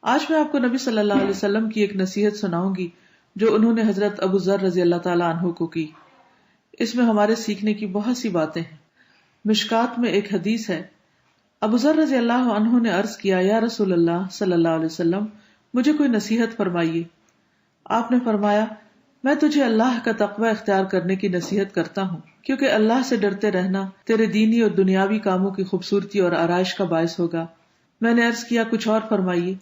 آج میں آپ کو نبی صلی اللہ علیہ وسلم کی ایک نصیحت سناؤں گی جو انہوں نے حضرت ابو ذر رضی اللہ تعالیٰ عنہ کو کی. اس میں ہمارے سیکھنے کی بہت سی باتیں ہیں. مشکات میں ایک حدیث ہے. ابو ذر رضی اللہ عنہ نے عرض کیا، یا رسول اللہ صلی اللہ علیہ وسلم، مجھے کوئی نصیحت فرمائیے. آپ نے فرمایا، میں تجھے اللہ کا تقوی اختیار کرنے کی نصیحت کرتا ہوں، کیونکہ اللہ سے ڈرتے رہنا تیرے دینی اور دنیاوی کاموں کی خوبصورتی اور آرائش کا باعث ہوگا. میں نے عرض کیا، کچھ اور فرمائیے.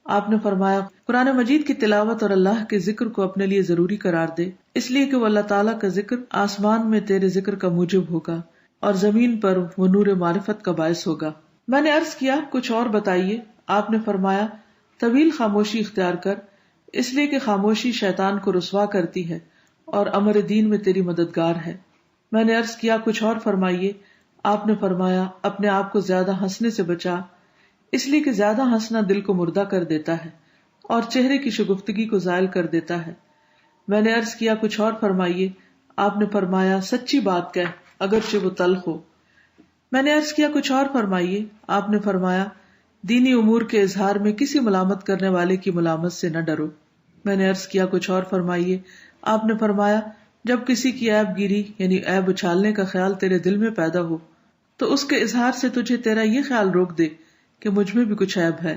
آپ نے فرمایا، قرآن مجید کی تلاوت اور اللہ کے ذکر کو اپنے لیے ضروری قرار دے، اس لیے کہ وہ اللہ تعالیٰ کا ذکر آسمان میں تیرے ذکر کا موجب ہوگا اور زمین پر وہ نور معرفت کا باعث ہوگا. میں نے عرض کیا، کچھ اور بتائیے. آپ نے فرمایا، طویل خاموشی اختیار کر، اس لیے کہ خاموشی شیطان کو رسوا کرتی ہے اور امر دین میں تیری مددگار ہے. میں نے عرض کیا، کچھ اور فرمائیے. آپ نے فرمایا، اپنے آپ کو زیادہ ہنسنے سے بچا، اس لیے کہ زیادہ ہنسنا دل کو مردہ کر دیتا ہے اور چہرے کی شگفتگی کو زائل کر دیتا ہے. میں نے عرض کیا، کچھ اور فرمائیے. آپ نے فرمایا، سچی بات کہہ اگرچہ وہ تلخ ہو. میں نے عرض کیا، کچھ اور فرمائیے. آپ نے فرمایا، دینی امور کے اظہار میں کسی ملامت کرنے والے کی ملامت سے نہ ڈرو. میں نے عرض کیا، کچھ اور فرمائیے. آپ نے فرمایا، جب کسی کی عیب گیری یعنی عیب اچھالنے کا خیال تیرے دل میں پیدا ہو تو اس کے اظہار سے تجھے تیرا یہ خیال روک دے کہ مجھ میں بھی کچھ عیب ہے.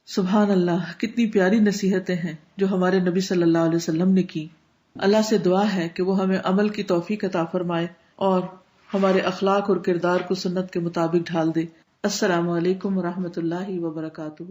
سبحان اللہ، کتنی پیاری نصیحتیں ہیں جو ہمارے نبی صلی اللہ علیہ وسلم نے کی. اللہ سے دعا ہے کہ وہ ہمیں عمل کی توفیق عطا فرمائے اور ہمارے اخلاق اور کردار کو سنت کے مطابق ڈھال دے. السلام علیکم ورحمۃ اللہ وبرکاتہ.